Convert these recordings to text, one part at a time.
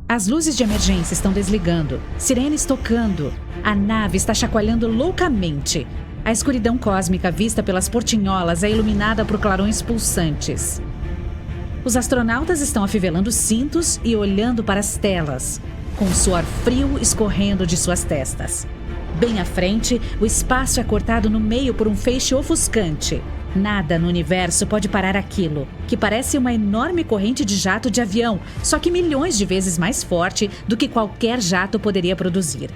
As luzes de emergência estão desligando, sirenes tocando, a nave está chacoalhando loucamente. A escuridão cósmica vista pelas portinholas é iluminada por clarões pulsantes. Os astronautas estão afivelando cintos e olhando para as telas, com suor frio escorrendo de suas testas. Bem à frente, o espaço é cortado no meio por um feixe ofuscante. Nada no universo pode parar aquilo, que parece uma enorme corrente de jato de avião, só que milhões de vezes mais forte do que qualquer jato poderia produzir.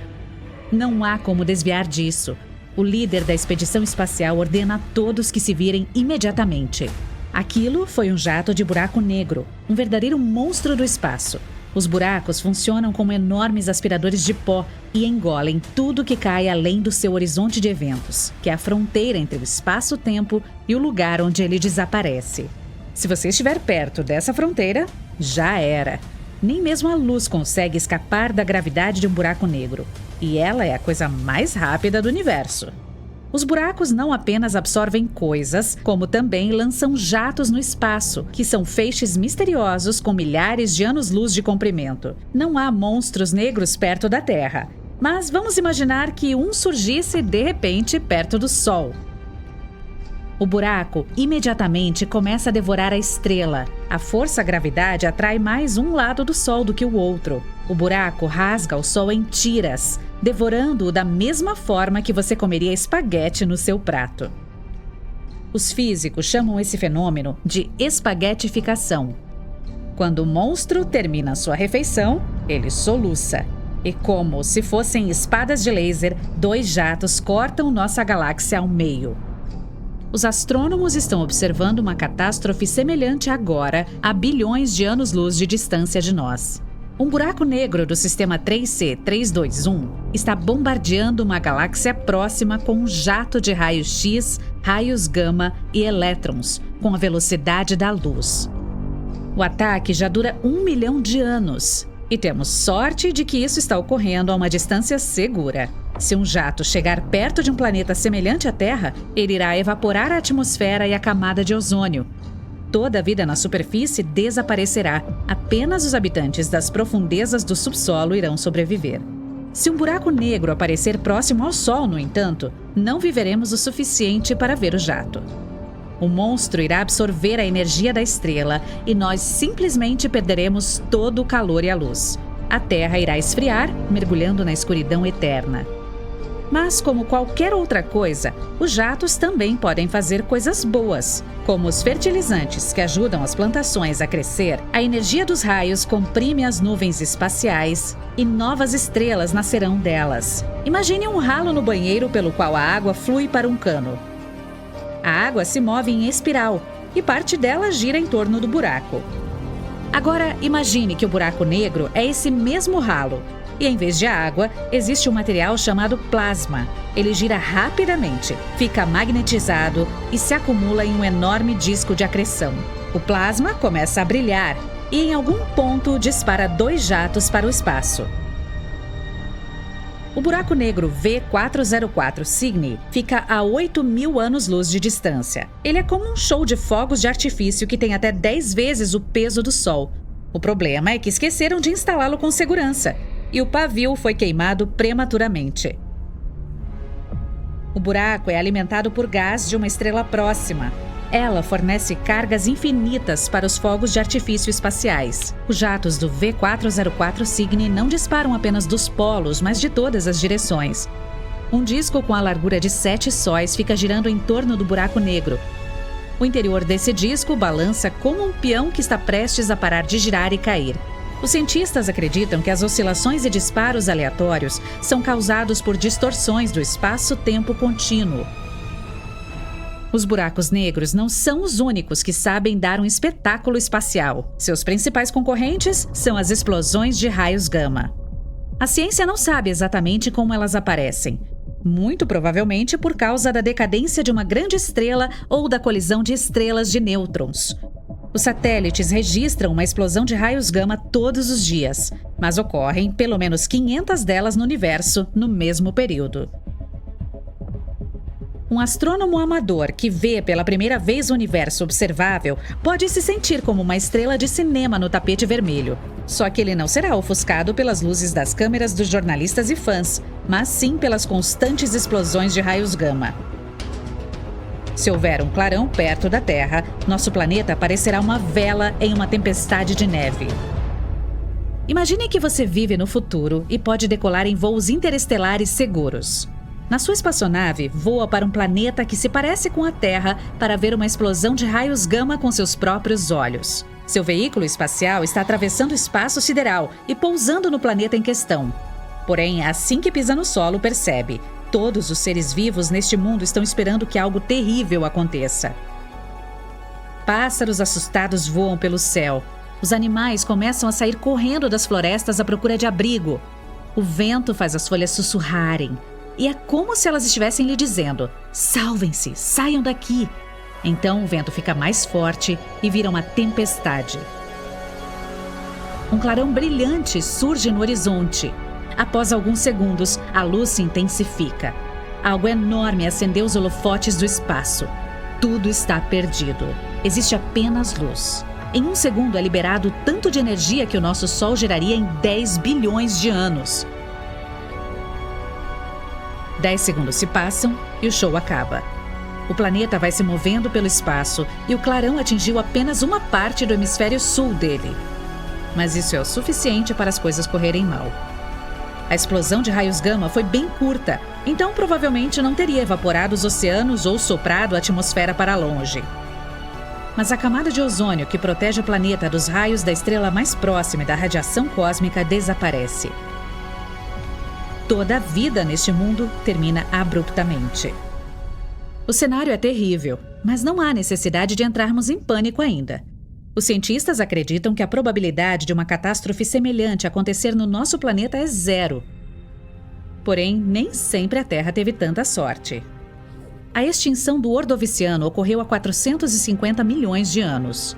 Não há como desviar disso. O líder da expedição espacial ordena a todos que se virem imediatamente. Aquilo foi um jato de buraco negro, um verdadeiro monstro do espaço. Os buracos funcionam como enormes aspiradores de pó e engolem tudo que cai além do seu horizonte de eventos, que é a fronteira entre o espaço-tempo e o lugar onde ele desaparece. Se você estiver perto dessa fronteira, já era. Nem mesmo a luz consegue escapar da gravidade de um buraco negro. E ela é a coisa mais rápida do universo. Os buracos não apenas absorvem coisas, como também lançam jatos no espaço, que são feixes misteriosos com milhares de anos-luz de comprimento. Não há monstros negros perto da Terra, mas vamos imaginar que um surgisse de repente perto do Sol. O buraco imediatamente começa a devorar a estrela. A força-gravidade atrai mais um lado do Sol do que o outro. O buraco rasga o Sol em tiras, devorando-o da mesma forma que você comeria espaguete no seu prato. Os físicos chamam esse fenômeno de espaguetificação. Quando o monstro termina sua refeição, ele soluça. E como se fossem espadas de laser, 2 jatos cortam nossa galáxia ao meio. Os astrônomos estão observando uma catástrofe semelhante agora a bilhões de anos-luz de distância de nós. Um buraco negro do sistema 3C321 está bombardeando uma galáxia próxima com um jato de raios-X, raios gama e elétrons, com a velocidade da luz. O ataque já dura 1 milhão de anos e temos sorte de que isso está ocorrendo a uma distância segura. Se um jato chegar perto de um planeta semelhante à Terra, ele irá evaporar a atmosfera e a camada de ozônio. Toda a vida na superfície desaparecerá. Apenas os habitantes das profundezas do subsolo irão sobreviver. Se um buraco negro aparecer próximo ao Sol, no entanto, não viveremos o suficiente para ver o jato. O monstro irá absorver a energia da estrela e nós simplesmente perderemos todo o calor e a luz. A Terra irá esfriar, mergulhando na escuridão eterna. Mas, como qualquer outra coisa, os jatos também podem fazer coisas boas. Como os fertilizantes que ajudam as plantações a crescer, a energia dos raios comprime as nuvens espaciais e novas estrelas nascerão delas. Imagine um ralo no banheiro pelo qual a água flui para um cano. A água se move em espiral e parte dela gira em torno do buraco. Agora, imagine que o buraco negro é esse mesmo ralo. E em vez de água, existe um material chamado plasma. Ele gira rapidamente, fica magnetizado e se acumula em um enorme disco de acreção. O plasma começa a brilhar e, em algum ponto, dispara 2 jatos para o espaço. O buraco negro V404 Cygni fica a 8.000 anos-luz de distância. Ele é como um show de fogos de artifício que tem até 10 vezes o peso do Sol. O problema é que esqueceram de instalá-lo com segurança. E o pavio foi queimado prematuramente. O buraco é alimentado por gás de uma estrela próxima. Ela fornece cargas infinitas para os fogos de artifício espaciais. Os jatos do V404 Cygni não disparam apenas dos polos, mas de todas as direções. Um disco com a largura de 7 sóis fica girando em torno do buraco negro. O interior desse disco balança como um peão que está prestes a parar de girar e cair. Os cientistas acreditam que as oscilações e disparos aleatórios são causados por distorções do espaço-tempo contínuo. Os buracos negros não são os únicos que sabem dar um espetáculo espacial. Seus principais concorrentes são as explosões de raios gama. A ciência não sabe exatamente como elas aparecem. Muito provavelmente por causa da decadência de uma grande estrela ou da colisão de estrelas de nêutrons. Os satélites registram uma explosão de raios gama todos os dias, mas ocorrem pelo menos 500 delas no universo no mesmo período. Um astrônomo amador que vê pela primeira vez o universo observável pode se sentir como uma estrela de cinema no tapete vermelho. Só que ele não será ofuscado pelas luzes das câmeras dos jornalistas e fãs, mas sim pelas constantes explosões de raios gama. Se houver um clarão perto da Terra, nosso planeta parecerá uma vela em uma tempestade de neve. Imagine que você vive no futuro e pode decolar em voos interestelares seguros. Na sua espaçonave, voa para um planeta que se parece com a Terra para ver uma explosão de raios gama com seus próprios olhos. Seu veículo espacial está atravessando o espaço sideral e pousando no planeta em questão. Porém, assim que pisa no solo, percebe: todos os seres vivos neste mundo estão esperando que algo terrível aconteça. Pássaros assustados voam pelo céu. Os animais começam a sair correndo das florestas à procura de abrigo. O vento faz as folhas sussurrarem. E é como se elas estivessem lhe dizendo: salvem-se, saiam daqui. Então o vento fica mais forte e vira uma tempestade. Um clarão brilhante surge no horizonte. Após alguns segundos, a luz se intensifica. Algo enorme acendeu os holofotes do espaço. Tudo está perdido. Existe apenas luz. Em um segundo é liberado tanto de energia que o nosso Sol geraria em 10 bilhões de anos. 10 segundos se passam e o show acaba. O planeta vai se movendo pelo espaço e o clarão atingiu apenas uma parte do hemisfério sul dele. Mas isso é o suficiente para as coisas correrem mal. A explosão de raios gama foi bem curta, então provavelmente não teria evaporado os oceanos ou soprado a atmosfera para longe. Mas a camada de ozônio que protege o planeta dos raios da estrela mais próxima e da radiação cósmica desaparece. Toda a vida neste mundo termina abruptamente. O cenário é terrível, mas não há necessidade de entrarmos em pânico ainda. Os cientistas acreditam que a probabilidade de uma catástrofe semelhante acontecer no nosso planeta é 0. Porém, nem sempre a Terra teve tanta sorte. A extinção do Ordoviciano ocorreu há 450 milhões de anos.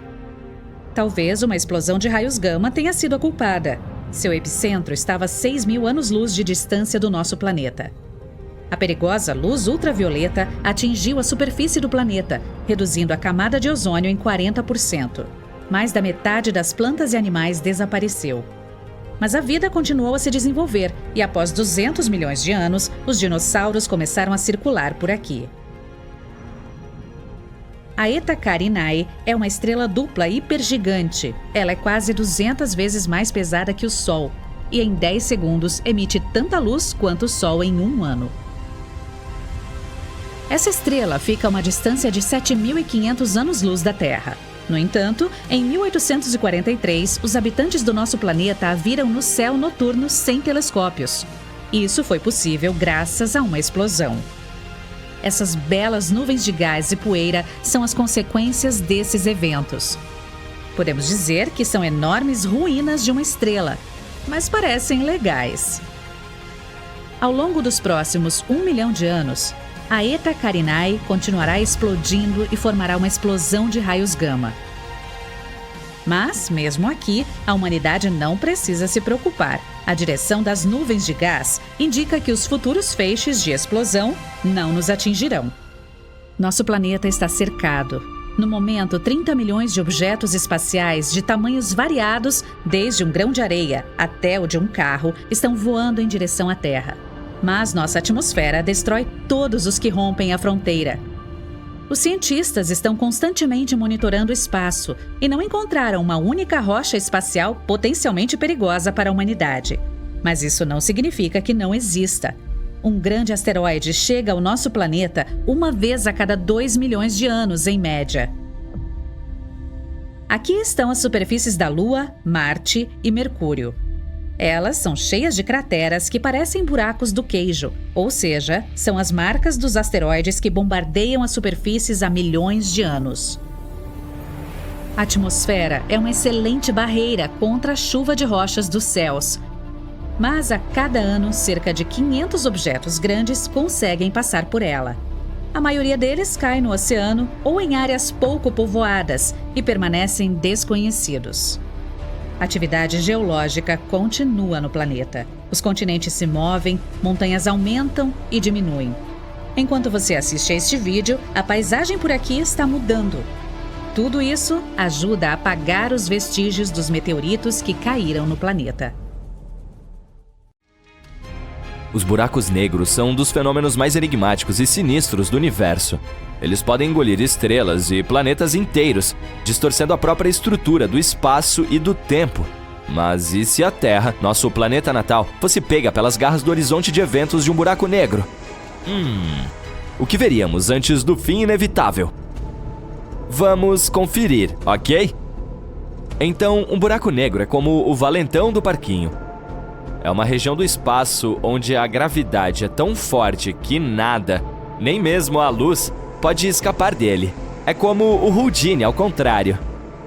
Talvez uma explosão de raios gama tenha sido a culpada. Seu epicentro estava a 6.000 anos-luz de distância do nosso planeta. A perigosa luz ultravioleta atingiu a superfície do planeta, reduzindo a camada de ozônio em 40%. Mais da metade das plantas e animais desapareceu. Mas a vida continuou a se desenvolver e, após 200 milhões de anos, os dinossauros começaram a circular por aqui. A Eta Carinae é uma estrela dupla hipergigante. Ela é quase 200 vezes mais pesada que o Sol e, em 10 segundos, emite tanta luz quanto o Sol em um ano. Essa estrela fica a uma distância de 7.500 anos-luz da Terra. No entanto, em 1843, os habitantes do nosso planeta a viram no céu noturno sem telescópios. Isso foi possível graças a uma explosão. Essas belas nuvens de gás e poeira são as consequências desses eventos. Podemos dizer que são enormes ruínas de uma estrela, mas parecem legais. Ao longo dos próximos 1 milhão de anos, a Eta Carinae continuará explodindo e formará uma explosão de raios gama. Mas, mesmo aqui, a humanidade não precisa se preocupar. A direção das nuvens de gás indica que os futuros feixes de explosão não nos atingirão. Nosso planeta está cercado. No momento, 30 milhões de objetos espaciais de tamanhos variados, desde um grão de areia até o de um carro, estão voando em direção à Terra. Mas nossa atmosfera destrói todos os que rompem a fronteira. Os cientistas estão constantemente monitorando o espaço e não encontraram uma única rocha espacial potencialmente perigosa para a humanidade. Mas isso não significa que não exista. Um grande asteroide chega ao nosso planeta uma vez a cada 2 milhões de anos, em média. Aqui estão as superfícies da Lua, Marte e Mercúrio. Elas são cheias de crateras que parecem buracos do queijo, ou seja, são as marcas dos asteroides que bombardeiam as superfícies há milhões de anos. A atmosfera é uma excelente barreira contra a chuva de rochas dos céus. Mas a cada ano, cerca de 500 objetos grandes conseguem passar por ela. A maioria deles cai no oceano ou em áreas pouco povoadas e permanecem desconhecidos. A atividade geológica continua no planeta. Os continentes se movem, montanhas aumentam e diminuem. Enquanto você assiste a este vídeo, a paisagem por aqui está mudando. Tudo isso ajuda a apagar os vestígios dos meteoritos que caíram no planeta. Os buracos negros são um dos fenômenos mais enigmáticos e sinistros do universo. Eles podem engolir estrelas e planetas inteiros, distorcendo a própria estrutura do espaço e do tempo. Mas e se a Terra, nosso planeta natal, fosse pega pelas garras do horizonte de eventos de um buraco negro? O que veríamos antes do fim inevitável? Vamos conferir, ok? Então, um buraco negro é como o valentão do parquinho. É uma região do espaço onde a gravidade é tão forte que nada, nem mesmo a luz, pode escapar dele. É como o Houdini ao contrário.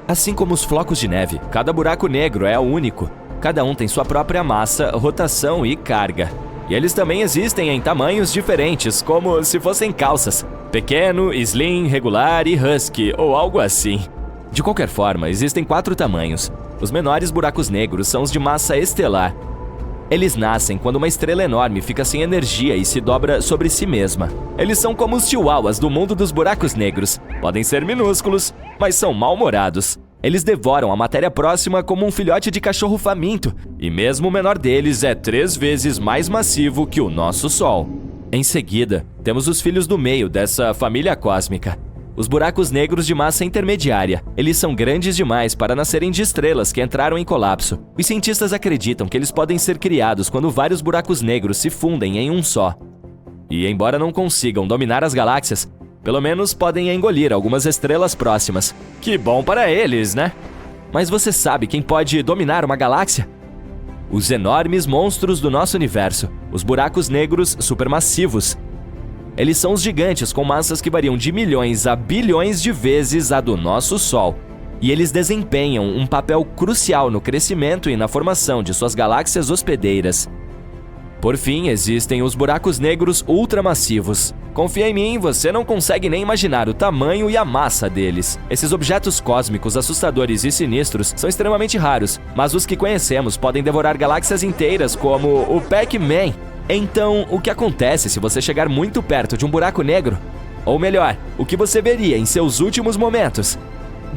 Assim como os flocos de neve, cada buraco negro é único. Cada um tem sua própria massa, rotação e carga. E eles também existem em tamanhos diferentes, como se fossem calças. Pequeno, slim, regular e husky, ou algo assim. De qualquer forma, existem 4 tamanhos. Os menores buracos negros são os de massa estelar. Eles nascem quando uma estrela enorme fica sem energia e se dobra sobre si mesma. Eles são como os chihuahuas do mundo dos buracos negros. Podem ser minúsculos, mas são mal-humorados. Eles devoram a matéria próxima como um filhote de cachorro faminto, e mesmo o menor deles é 3 vezes mais massivo que o nosso Sol. Em seguida, temos os filhos do meio dessa família cósmica. Os buracos negros de massa intermediária. Eles são grandes demais para nascerem de estrelas que entraram em colapso. Os cientistas acreditam que eles podem ser criados quando vários buracos negros se fundem em um só. E embora não consigam dominar as galáxias, pelo menos podem engolir algumas estrelas próximas. Que bom para eles, né? Mas você sabe quem pode dominar uma galáxia? Os enormes monstros do nosso universo, os buracos negros supermassivos. Eles são os gigantes com massas que variam de milhões a bilhões de vezes a do nosso Sol. E eles desempenham um papel crucial no crescimento e na formação de suas galáxias hospedeiras. Por fim, existem os buracos negros ultramassivos. Confia em mim, você não consegue nem imaginar o tamanho e a massa deles. Esses objetos cósmicos assustadores e sinistros são extremamente raros, mas os que conhecemos podem devorar galáxias inteiras, como o Pac-Man. Então, o que acontece se você chegar muito perto de um buraco negro? Ou melhor, o que você veria em seus últimos momentos?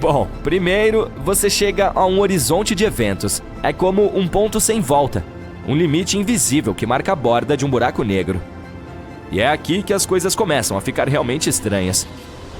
Bom, primeiro, você chega a um horizonte de eventos. É como um ponto sem volta. Um limite invisível que marca a borda de um buraco negro. E é aqui que as coisas começam a ficar realmente estranhas.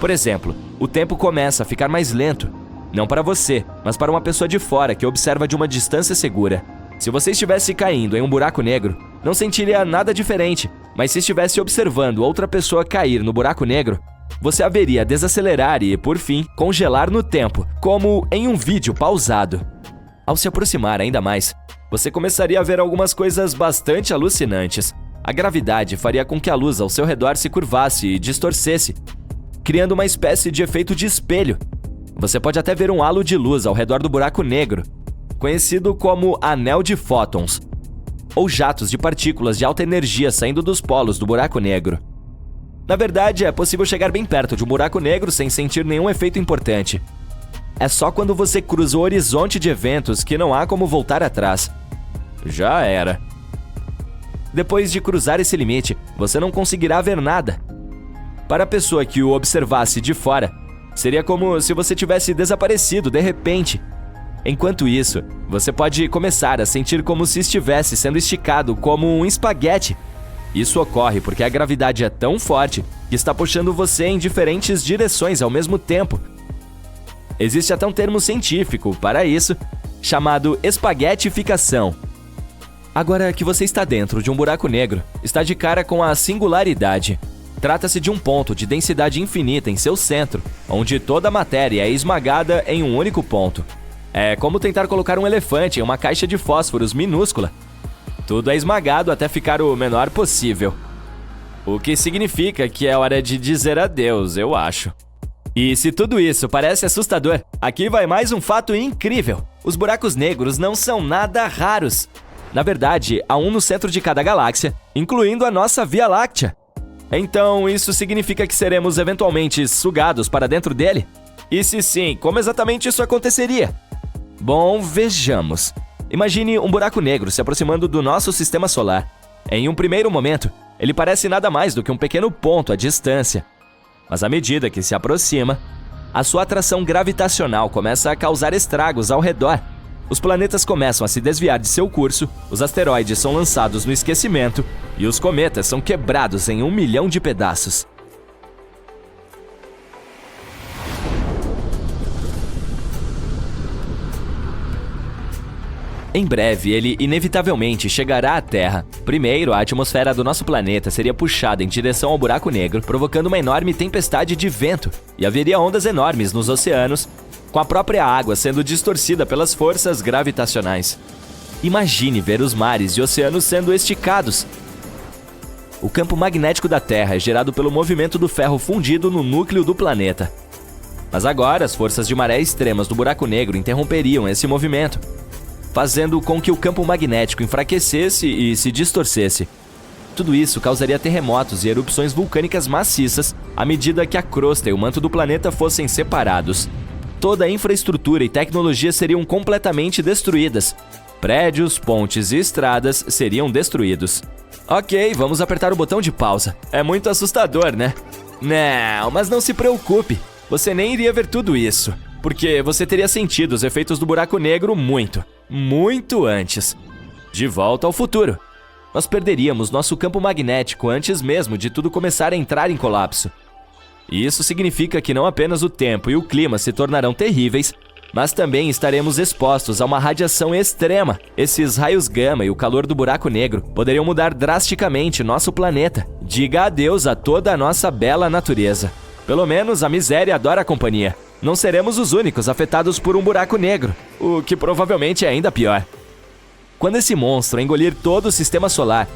Por exemplo, o tempo começa a ficar mais lento. Não para você, mas para uma pessoa de fora que observa de uma distância segura. Se você estivesse caindo em um buraco negro, não sentiria nada diferente. Mas se estivesse observando outra pessoa cair no buraco negro, você a veria desacelerar e, por fim, congelar no tempo, como em um vídeo pausado. Ao se aproximar ainda mais, você começaria a ver algumas coisas bastante alucinantes. A gravidade faria com que a luz ao seu redor se curvasse e distorcesse, criando uma espécie de efeito de espelho. Você pode até ver um halo de luz ao redor do buraco negro, conhecido como anel de fótons, ou jatos de partículas de alta energia saindo dos polos do buraco negro. Na verdade, é possível chegar bem perto de um buraco negro sem sentir nenhum efeito importante. É só quando você cruza o horizonte de eventos que não há como voltar atrás. Já era. Depois de cruzar esse limite, você não conseguirá ver nada. Para a pessoa que o observasse de fora, seria como se você tivesse desaparecido de repente. Enquanto isso, você pode começar a sentir como se estivesse sendo esticado como um espaguete. Isso ocorre porque a gravidade é tão forte que está puxando você em diferentes direções ao mesmo tempo. Existe até um termo científico para isso, chamado espaguetificação. Agora que você está dentro de um buraco negro, está de cara com a singularidade. Trata-se de um ponto de densidade infinita em seu centro, onde toda a matéria é esmagada em um único ponto. É como tentar colocar um elefante em uma caixa de fósforos minúscula. Tudo é esmagado até ficar o menor possível. O que significa que é hora de dizer adeus, eu acho. E se tudo isso parece assustador, aqui vai mais um fato incrível. Os buracos negros não são nada raros. Na verdade, há um no centro de cada galáxia, incluindo a nossa Via Láctea. Então, isso significa que seremos eventualmente sugados para dentro dele? E se sim, como exatamente isso aconteceria? Bom, vejamos. Imagine um buraco negro se aproximando do nosso sistema solar. Em um primeiro momento, Ele parece nada mais do que um pequeno ponto à distância. Mas à medida que se aproxima, a sua atração gravitacional começa a causar estragos ao redor. Os planetas começam a se desviar de seu curso, os asteroides são lançados no esquecimento e os cometas são quebrados em 1 milhão de pedaços. Em breve, ele inevitavelmente chegará à Terra. Primeiro, a atmosfera do nosso planeta seria puxada em direção ao buraco negro, provocando uma enorme tempestade de vento, e haveria ondas enormes nos oceanos, com a própria água sendo distorcida pelas forças gravitacionais. Imagine ver os mares e oceanos sendo esticados. O campo magnético da Terra é gerado pelo movimento do ferro fundido no núcleo do planeta. Mas agora, as forças de maré extremas do buraco negro interromperiam esse movimento, fazendo com que o campo magnético enfraquecesse e se distorcesse. Tudo isso causaria terremotos e erupções vulcânicas maciças à medida que a crosta e o manto do planeta fossem separados. Toda a infraestrutura e tecnologia seriam completamente destruídas. Prédios, pontes e estradas seriam destruídos. Ok, vamos apertar o botão de pausa. É muito assustador, né? Não, mas não se preocupe. Você nem iria ver tudo isso, porque você teria sentido os efeitos do buraco negro muito antes. De volta ao futuro. Nós perderíamos nosso campo magnético antes mesmo de tudo começar a entrar em colapso. E isso significa que não apenas o tempo e o clima se tornarão terríveis, mas também estaremos expostos a uma radiação extrema. Esses raios gama e o calor do buraco negro poderiam mudar drasticamente nosso planeta. Diga adeus a toda a nossa bela natureza. Pelo menos a miséria adora a companhia. Não seremos os únicos afetados por um buraco negro, o que provavelmente é ainda pior. Quando esse monstro engolir todo o sistema solar,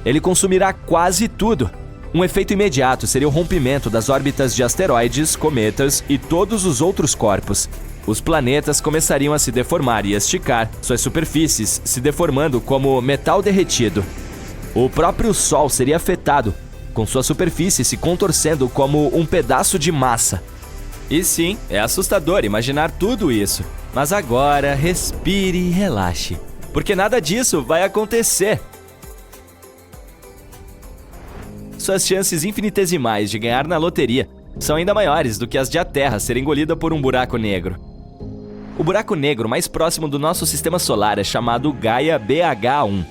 ele consumirá quase tudo. Um efeito imediato seria o rompimento das órbitas de asteroides, cometas e todos os outros corpos. Os planetas começariam a se deformar e esticar, suas superfícies se deformando como metal derretido. O próprio Sol seria afetado, com sua superfície se contorcendo como um pedaço de massa. E sim, é assustador imaginar tudo isso. Mas agora, respire e relaxe, porque nada disso vai acontecer. Suas chances infinitesimais de ganhar na loteria são ainda maiores do que as de a Terra ser engolida por um buraco negro. O buraco negro mais próximo do nosso sistema solar é chamado Gaia BH1.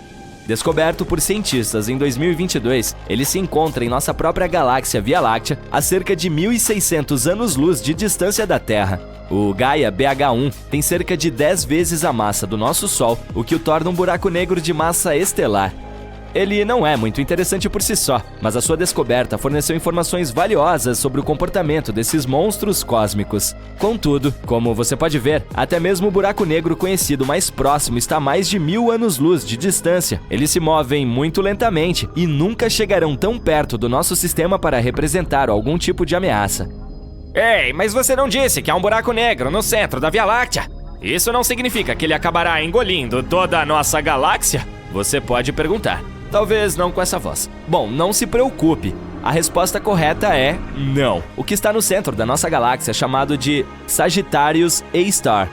Descoberto por cientistas em 2022, ele se encontra em nossa própria galáxia Via Láctea, a cerca de 1.600 anos-luz de distância da Terra. O Gaia BH1 tem cerca de 10 vezes a massa do nosso Sol, o que o torna um buraco negro de massa estelar. Ele não é muito interessante por si só, mas a sua descoberta forneceu informações valiosas sobre o comportamento desses monstros cósmicos. Contudo, como você pode ver, até mesmo o buraco negro conhecido mais próximo está a mais de 1.000 anos-luz de distância. Eles se movem muito lentamente e nunca chegarão tão perto do nosso sistema para representar algum tipo de ameaça. Ei, mas você não disse que há um buraco negro no centro da Via Láctea? Isso não significa que ele acabará engolindo toda a nossa galáxia? Você pode perguntar. Talvez não com essa voz. Bom, não se preocupe. A resposta correta é não. O que está no centro da nossa galáxia é chamado de Sagittarius A-Star.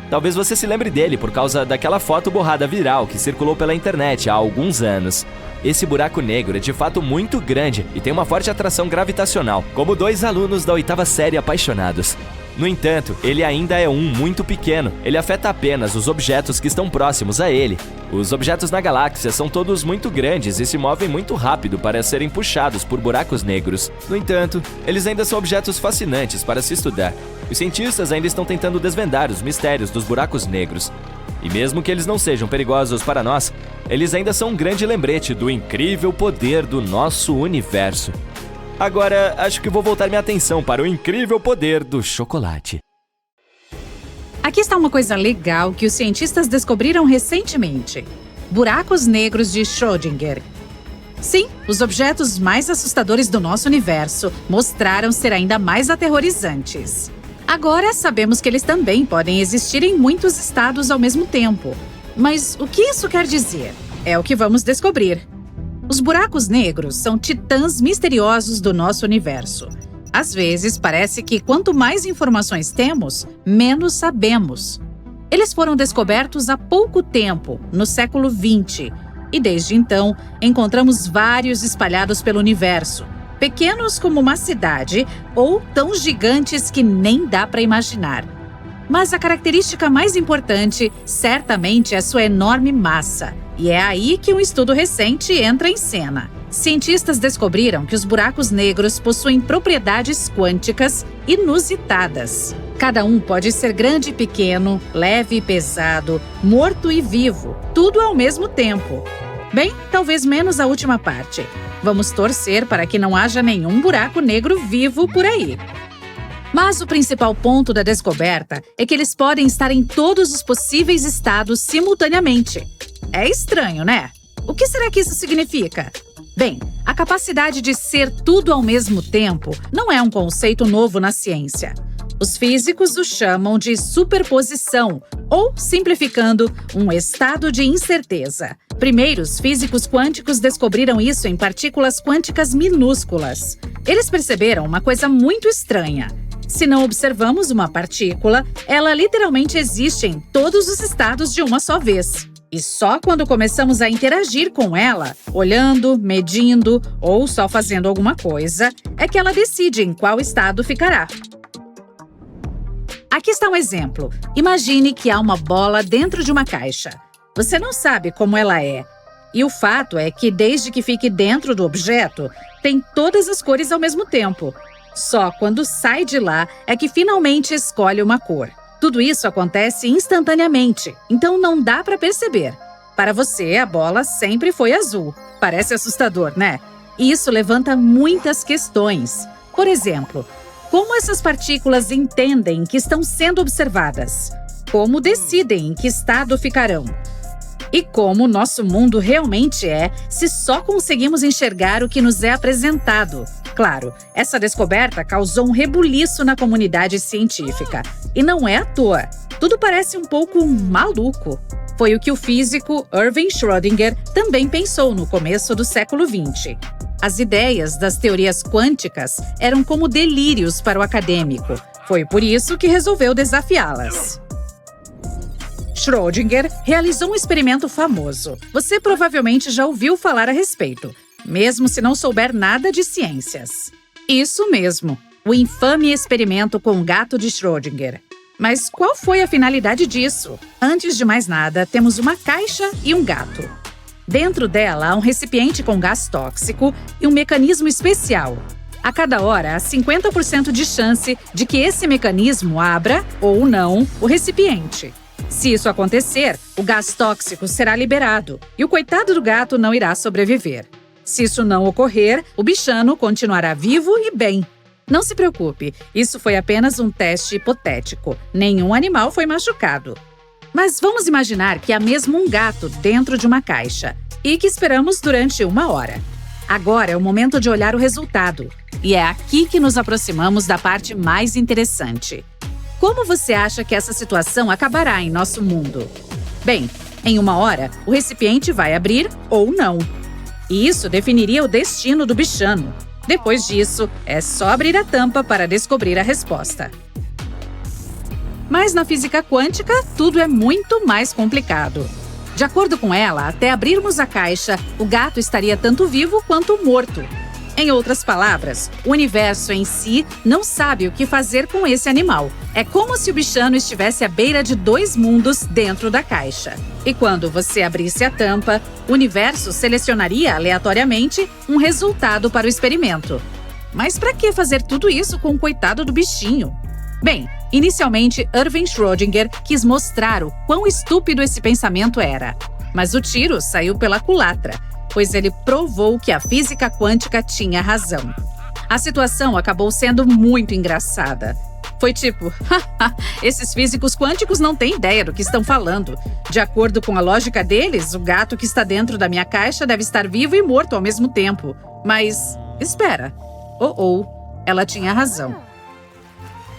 Talvez você se lembre dele por causa daquela foto borrada viral que circulou pela internet há alguns anos. Esse buraco negro é de fato muito grande e tem uma forte atração gravitacional, como 2 alunos da 8ª série apaixonados. No entanto, ele ainda é muito pequeno. Ele afeta apenas os objetos que estão próximos a ele. Os objetos na galáxia são todos muito grandes e se movem muito rápido para serem puxados por buracos negros. No entanto, eles ainda são objetos fascinantes para se estudar. Os cientistas ainda estão tentando desvendar os mistérios dos buracos negros. E mesmo que eles não sejam perigosos para nós, eles ainda são um grande lembrete do incrível poder do nosso universo. Agora, acho que vou voltar minha atenção para o incrível poder do chocolate. Aqui está uma coisa legal que os cientistas descobriram recentemente. Buracos negros de Schrödinger. Sim, os objetos mais assustadores do nosso universo mostraram ser ainda mais aterrorizantes. Agora sabemos que eles também podem existir em muitos estados ao mesmo tempo. Mas o que isso quer dizer? É o que vamos descobrir. Os buracos negros são titãs misteriosos do nosso universo. Às vezes, parece que quanto mais informações temos, menos sabemos. Eles foram descobertos há pouco tempo, no século XX, E desde então, encontramos vários espalhados pelo universo, pequenos como uma cidade ou tão gigantes que nem dá para imaginar. Mas a característica mais importante, certamente, é sua enorme massa. E é aí que um estudo recente entra em cena. Cientistas descobriram que os buracos negros possuem propriedades quânticas inusitadas. Cada um pode ser grande e pequeno, leve e pesado, morto e vivo, tudo ao mesmo tempo. Bem, talvez menos a última parte. Vamos torcer para que não haja nenhum buraco negro vivo por aí. Mas o principal ponto da descoberta é que eles podem estar em todos os possíveis estados simultaneamente. É estranho, né? O que será que isso significa? Bem, a capacidade de ser tudo ao mesmo tempo não é um conceito novo na ciência. Os físicos o chamam de superposição, ou, simplificando, um estado de incerteza. Primeiro, os físicos quânticos descobriram isso em partículas quânticas minúsculas. Eles perceberam uma coisa muito estranha. Se não observamos uma partícula, ela literalmente existe em todos os estados de uma só vez. E só quando começamos a interagir com ela, olhando, medindo ou só fazendo alguma coisa, é que ela decide em qual estado ficará. Aqui está um exemplo. Imagine que há uma bola dentro de uma caixa. Você não sabe como ela é. E o fato é que, desde que fique dentro do objeto, tem todas as cores ao mesmo tempo. Só quando sai de lá é que finalmente escolhe uma cor. Tudo isso acontece instantaneamente, então não dá para perceber. Para você, a bola sempre foi azul. Parece assustador, né? E isso levanta muitas questões. Por exemplo, como essas partículas entendem que estão sendo observadas? Como decidem em que estado ficarão? E como o nosso mundo realmente é, se só conseguimos enxergar o que nos é apresentado? Claro, essa descoberta causou um rebuliço na comunidade científica. E não é à toa. Tudo parece um pouco maluco. Foi o que o físico Erwin Schrödinger também pensou no começo do século XX. As ideias das teorias quânticas eram como delírios para o acadêmico. Foi por isso que resolveu desafiá-las. Schrödinger realizou um experimento famoso. Você provavelmente já ouviu falar a respeito, mesmo se não souber nada de ciências. Isso mesmo, o infame experimento com o gato de Schrödinger. Mas qual foi a finalidade disso? Antes de mais nada, temos uma caixa e um gato. Dentro dela há um recipiente com gás tóxico e um mecanismo especial. A cada hora, há 50% de chance de que esse mecanismo abra, ou não, o recipiente. Se isso acontecer, o gás tóxico será liberado e o coitado do gato não irá sobreviver. Se isso não ocorrer, o bichano continuará vivo e bem. Não se preocupe, isso foi apenas um teste hipotético. Nenhum animal foi machucado. Mas vamos imaginar que há mesmo um gato dentro de uma caixa e que esperamos durante 1 hora. Agora é o momento de olhar o resultado. E é aqui que nos aproximamos da parte mais interessante. Como você acha que essa situação acabará em nosso mundo? Bem, em 1 hora, o recipiente vai abrir ou não. E isso definiria o destino do bichano. Depois disso, é só abrir a tampa para descobrir a resposta. Mas na física quântica, tudo é muito mais complicado. De acordo com ela, até abrirmos a caixa, o gato estaria tanto vivo quanto morto. Em outras palavras, o universo em si não sabe o que fazer com esse animal. É como se o bichano estivesse à beira de 2 mundos dentro da caixa. E quando você abrisse a tampa, o universo selecionaria aleatoriamente um resultado para o experimento. Mas para que fazer tudo isso com o coitado do bichinho? Bem, inicialmente, Erwin Schrödinger quis mostrar o quão estúpido esse pensamento era. Mas o tiro saiu pela culatra, pois ele provou que a física quântica tinha razão. A situação acabou sendo muito engraçada. Foi tipo, esses físicos quânticos não têm ideia do que estão falando. De acordo com a lógica deles, o gato que está dentro da minha caixa deve estar vivo e morto ao mesmo tempo. Mas, espera. Ela tinha razão.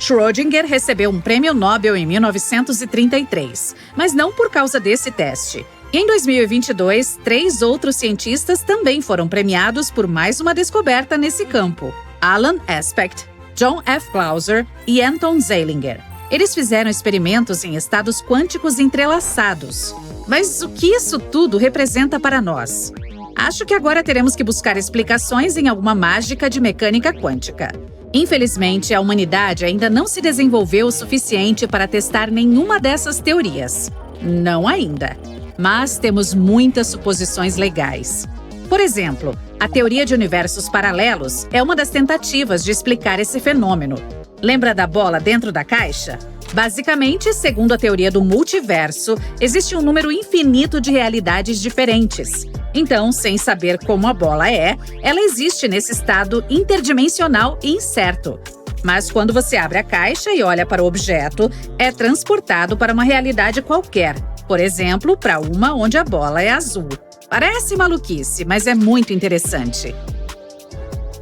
Schrödinger recebeu um prêmio Nobel em 1933, mas não por causa desse teste. Em 2022, 3 outros cientistas também foram premiados por mais uma descoberta nesse campo: Alan Aspect, John F. Clauser e Anton Zeilinger. Eles fizeram experimentos em estados quânticos entrelaçados. Mas o que isso tudo representa para nós? Acho que agora teremos que buscar explicações em alguma mágica de mecânica quântica. Infelizmente, a humanidade ainda não se desenvolveu o suficiente para testar nenhuma dessas teorias. Não ainda. Mas temos muitas suposições legais. Por exemplo, a teoria de universos paralelos é uma das tentativas de explicar esse fenômeno. Lembra da bola dentro da caixa? Basicamente, segundo a teoria do multiverso, existe um número infinito de realidades diferentes. Então, sem saber como a bola é, ela existe nesse estado interdimensional e incerto. Mas quando você abre a caixa e olha para o objeto, é transportado para uma realidade qualquer. Por exemplo, para uma onde a bola é azul. Parece maluquice, mas é muito interessante.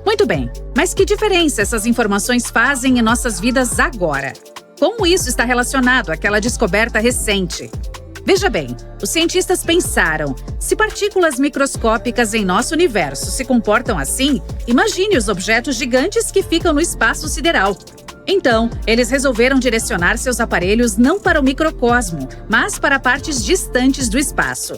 Muito bem, mas que diferença essas informações fazem em nossas vidas agora? Como isso está relacionado àquela descoberta recente? Veja bem, os cientistas pensaram, se partículas microscópicas em nosso universo se comportam assim, imagine os objetos gigantes que ficam no espaço sideral. Então, eles resolveram direcionar seus aparelhos não para o microcosmo, mas para partes distantes do espaço.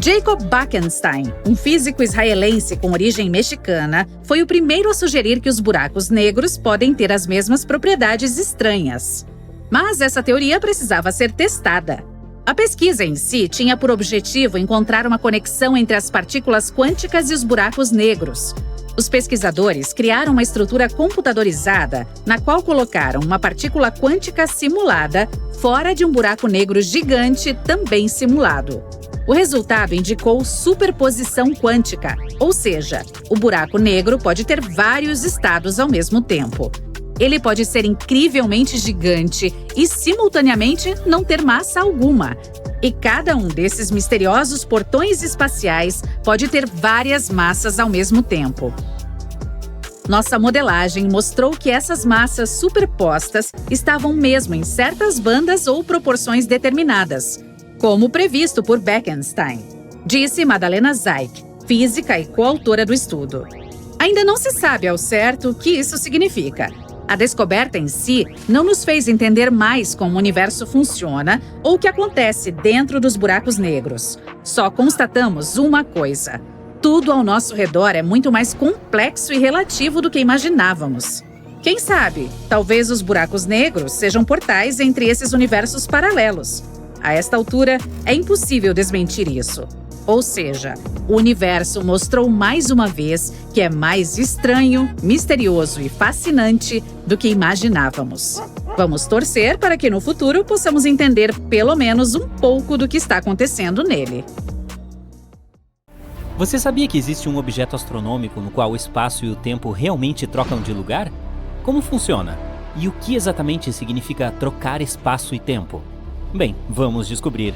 Jacob Bekenstein, um físico israelense com origem mexicana, foi o primeiro a sugerir que os buracos negros podem ter as mesmas propriedades estranhas. Mas essa teoria precisava ser testada. A pesquisa em si tinha por objetivo encontrar uma conexão entre as partículas quânticas e os buracos negros. Os pesquisadores criaram uma estrutura computadorizada na qual colocaram uma partícula quântica simulada fora de um buraco negro gigante também simulado. O resultado indicou superposição quântica, ou seja, o buraco negro pode ter vários estados ao mesmo tempo. Ele pode ser incrivelmente gigante e, simultaneamente, não ter massa alguma. E cada um desses misteriosos portões espaciais pode ter várias massas ao mesmo tempo. Nossa modelagem mostrou que essas massas superpostas estavam mesmo em certas bandas ou proporções determinadas, como previsto por Bekenstein, disse Madalena Zeik, física e coautora do estudo. Ainda não se sabe ao certo o que isso significa. A descoberta em si não nos fez entender mais como o universo funciona ou o que acontece dentro dos buracos negros. Só constatamos uma coisa: tudo ao nosso redor é muito mais complexo e relativo do que imaginávamos. Quem sabe, talvez os buracos negros sejam portais entre esses universos paralelos. A esta altura, é impossível desmentir isso. Ou seja, o universo mostrou mais uma vez que é mais estranho, misterioso e fascinante do que imaginávamos. Vamos torcer para que no futuro possamos entender pelo menos um pouco do que está acontecendo nele. Você sabia que existe um objeto astronômico no qual o espaço e o tempo realmente trocam de lugar? Como funciona? E o que exatamente significa trocar espaço e tempo? Bem, vamos descobrir.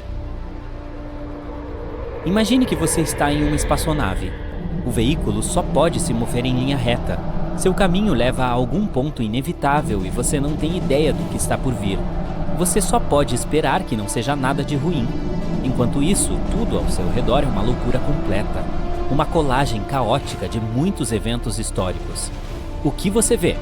Imagine que você está em uma espaçonave. O veículo só pode se mover em linha reta. Seu caminho leva a algum ponto inevitável e você não tem ideia do que está por vir. Você só pode esperar que não seja nada de ruim. Enquanto isso, tudo ao seu redor é uma loucura completa. Uma colagem caótica de muitos eventos históricos. O que você vê?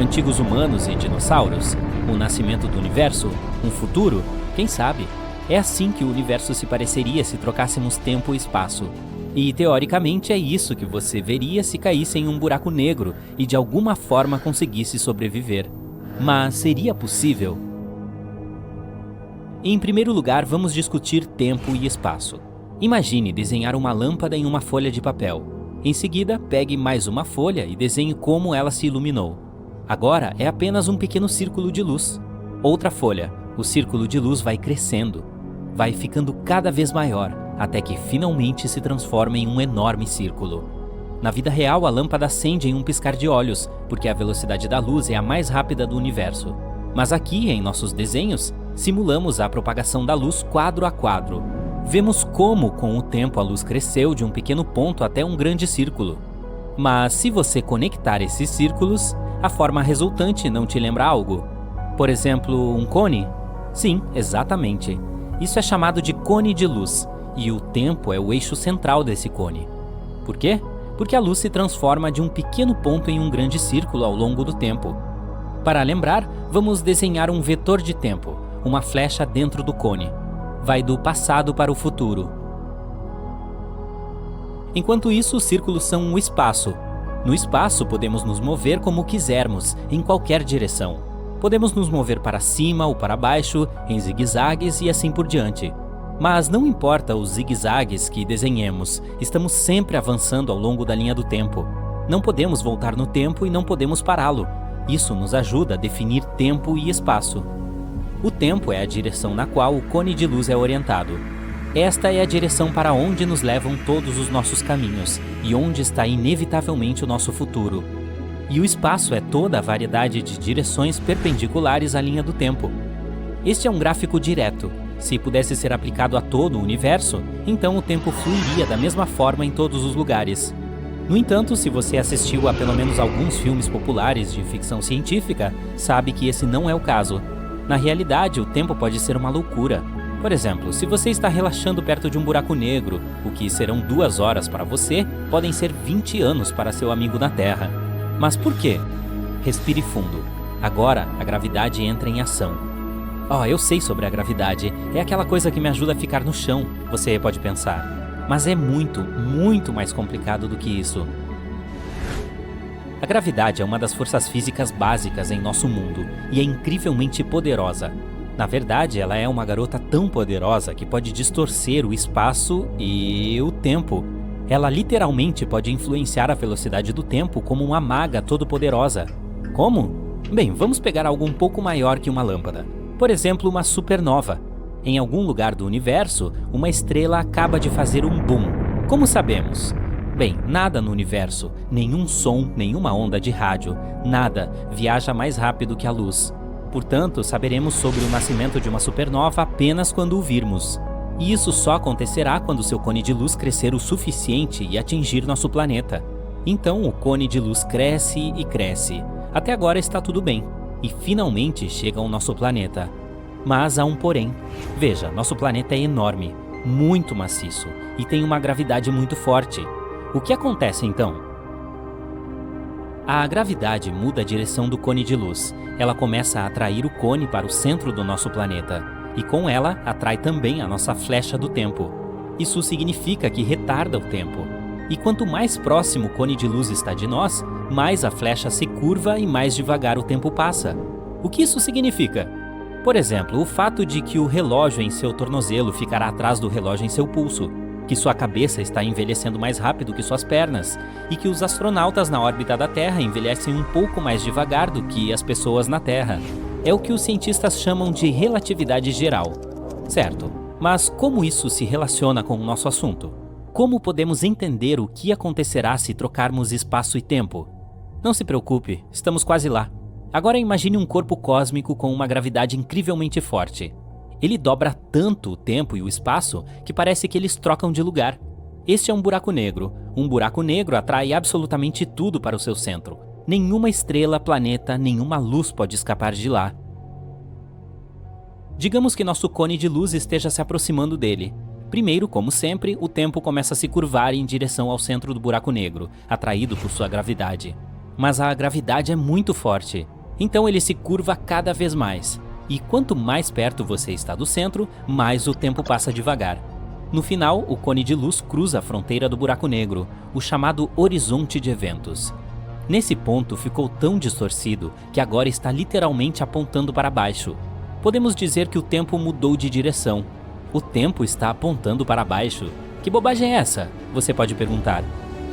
Antigos humanos e dinossauros? O nascimento do universo? Um futuro? Quem sabe? É assim que o universo se pareceria se trocássemos tempo e espaço. E, teoricamente, é isso que você veria se caísse em um buraco negro e de alguma forma conseguisse sobreviver. Mas seria possível? Em primeiro lugar, vamos discutir tempo e espaço. Imagine desenhar uma lâmpada em uma folha de papel. Em seguida, pegue mais uma folha e desenhe como ela se iluminou. Agora é apenas um pequeno círculo de luz. Outra folha. O círculo de luz vai crescendo. Vai ficando cada vez maior, até que finalmente se transforma em um enorme círculo. Na vida real, a lâmpada acende em um piscar de olhos, porque a velocidade da luz é a mais rápida do universo. Mas aqui, em nossos desenhos, simulamos a propagação da luz quadro a quadro. Vemos como, com o tempo, a luz cresceu de um pequeno ponto até um grande círculo. Mas se você conectar esses círculos, a forma resultante não te lembra algo? Por exemplo, um cone? Sim, exatamente. Isso é chamado de cone de luz, e o tempo é o eixo central desse cone. Por quê? Porque a luz se transforma de um pequeno ponto em um grande círculo ao longo do tempo. Para lembrar, vamos desenhar um vetor de tempo, uma flecha dentro do cone. vai do passado para o futuro. Enquanto isso, os círculos são o espaço. No espaço, podemos nos mover como quisermos, em qualquer direção. Podemos nos mover para cima ou para baixo, em zigue-zagues e assim por diante. Mas não importa os zigue-zagues que desenhemos, estamos sempre avançando ao longo da linha do tempo. Não podemos voltar no tempo e não podemos pará-lo. Isso nos ajuda a definir tempo e espaço. O tempo é a direção na qual o cone de luz é orientado. Esta é a direção para onde nos levam todos os nossos caminhos e onde está inevitavelmente o nosso futuro. E o espaço é toda a variedade de direções perpendiculares à linha do tempo. Este é um gráfico direto. Se pudesse ser aplicado a todo o universo, então o tempo fluiria da mesma forma em todos os lugares. No entanto, se você assistiu a pelo menos alguns filmes populares de ficção científica, sabe que esse não é o caso. Na realidade, o tempo pode ser uma loucura. Por exemplo, se você está relaxando perto de um buraco negro, o que serão 2 horas para você, podem ser 20 anos para seu amigo na Terra. Mas por quê? Respire fundo. Agora, a gravidade entra em ação. Eu sei sobre a gravidade. É aquela coisa que me ajuda a ficar no chão, você pode pensar. Mas é muito, muito mais complicado do que isso. A gravidade é uma das forças físicas básicas em nosso mundo e é incrivelmente poderosa. Na verdade, ela é uma garota tão poderosa que pode distorcer o espaço e o tempo. Ela literalmente pode influenciar a velocidade do tempo como uma maga todo-poderosa. Como? Bem, vamos pegar algo um pouco maior que uma lâmpada. Por exemplo, uma supernova. Em algum lugar do universo, uma estrela acaba de fazer um boom. Como sabemos? Bem, nada no universo, nenhum som, nenhuma onda de rádio, nada viaja mais rápido que a luz. Portanto, saberemos sobre o nascimento de uma supernova apenas quando o virmos. E isso só acontecerá quando seu cone de luz crescer o suficiente e atingir nosso planeta. Então, o cone de luz cresce e cresce. Até agora está tudo bem. E finalmente chega ao nosso planeta. Mas há um porém. Veja, nosso planeta é enorme, muito maciço e tem uma gravidade muito forte. O que acontece então? A gravidade muda a direção do cone de luz. Ela começa a atrair o cone para o centro do nosso planeta. E com ela, atrai também a nossa flecha do tempo. Isso significa que retarda o tempo. E quanto mais próximo o cone de luz está de nós, mais a flecha se curva e mais devagar o tempo passa. O que isso significa? Por exemplo, o fato de que o relógio em seu tornozelo ficará atrás do relógio em seu pulso, que sua cabeça está envelhecendo mais rápido que suas pernas, e que os astronautas na órbita da Terra envelhecem um pouco mais devagar do que as pessoas na Terra. É o que os cientistas chamam de relatividade geral. Certo, mas como isso se relaciona com o nosso assunto? Como podemos entender o que acontecerá se trocarmos espaço e tempo? Não se preocupe, estamos quase lá. Agora imagine um corpo cósmico com uma gravidade incrivelmente forte. Ele dobra tanto o tempo e o espaço que parece que eles trocam de lugar. Este é um buraco negro. Um buraco negro atrai absolutamente tudo para o seu centro. Nenhuma estrela, planeta, nenhuma luz pode escapar de lá. Digamos que nosso cone de luz esteja se aproximando dele. Primeiro, como sempre, o tempo começa a se curvar em direção ao centro do buraco negro, atraído por sua gravidade. Mas a gravidade é muito forte, então ele se curva cada vez mais. E quanto mais perto você está do centro, mais o tempo passa devagar. No final, o cone de luz cruza a fronteira do buraco negro, o chamado horizonte de eventos. Nesse ponto ficou tão distorcido que agora está literalmente apontando para baixo. Podemos dizer que o tempo mudou de direção. O tempo está apontando para baixo. Que bobagem é essa? Você pode perguntar.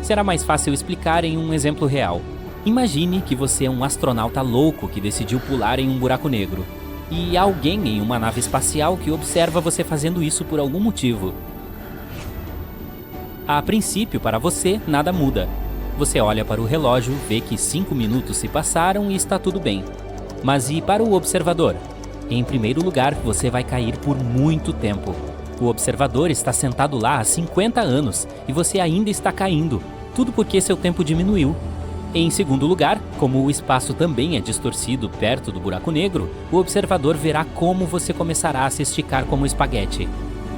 Será mais fácil explicar em um exemplo real. Imagine que você é um astronauta louco que decidiu pular em um buraco negro. E há alguém em uma nave espacial que observa você fazendo isso por algum motivo. A princípio, para você, nada muda. Você olha para o relógio, vê que 5 minutos se passaram e está tudo bem. Mas e para o observador? Em primeiro lugar, você vai cair por muito tempo. O observador está sentado lá há 50 anos e você ainda está caindo, tudo porque seu tempo diminuiu. Em segundo lugar, como o espaço também é distorcido perto do buraco negro, o observador verá como você começará a se esticar como espaguete.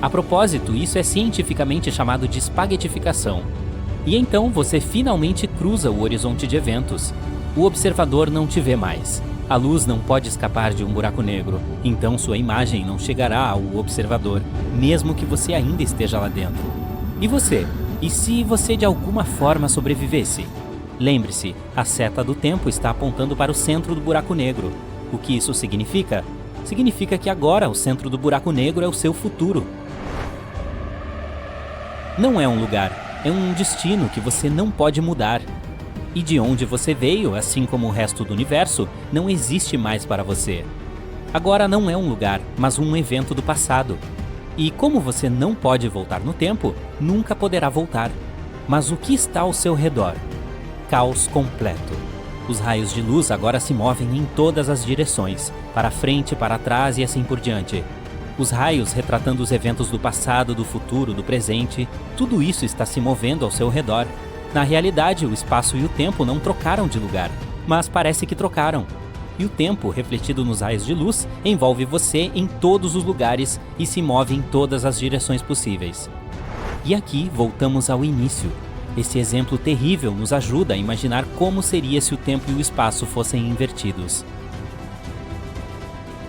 A propósito, isso é cientificamente chamado de espaguetificação. E então você finalmente cruza o horizonte de eventos. O observador não te vê mais. A luz não pode escapar de um buraco negro, então sua imagem não chegará ao observador, mesmo que você ainda esteja lá dentro. E você? E se você de alguma forma sobrevivesse? Lembre-se, a seta do tempo está apontando para o centro do buraco negro. O que isso significa? Significa que agora o centro do buraco negro é o seu futuro. Não é um lugar, é um destino que você não pode mudar. E de onde você veio, assim como o resto do universo, não existe mais para você. Agora não é um lugar, mas um evento do passado. E como você não pode voltar no tempo, nunca poderá voltar. Mas o que está ao seu redor? Caos completo. Os raios de luz agora se movem em todas as direções, para frente, para trás e assim por diante. Os raios retratando os eventos do passado, do futuro, do presente, tudo isso está se movendo ao seu redor. Na realidade, o espaço e o tempo não trocaram de lugar, mas parece que trocaram. E o tempo, refletido nos raios de luz, envolve você em todos os lugares e se move em todas as direções possíveis. E aqui voltamos ao início. Esse exemplo terrível nos ajuda a imaginar como seria se o tempo e o espaço fossem invertidos.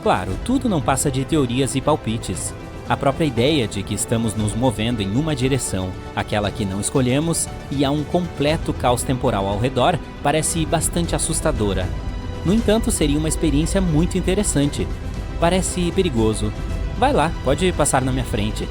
Claro, tudo não passa de teorias e palpites. A própria ideia de que estamos nos movendo em uma direção, aquela que não escolhemos, e há um completo caos temporal ao redor, parece bastante assustadora. No entanto, seria uma experiência muito interessante. Parece perigoso. Vai lá, pode passar na minha frente.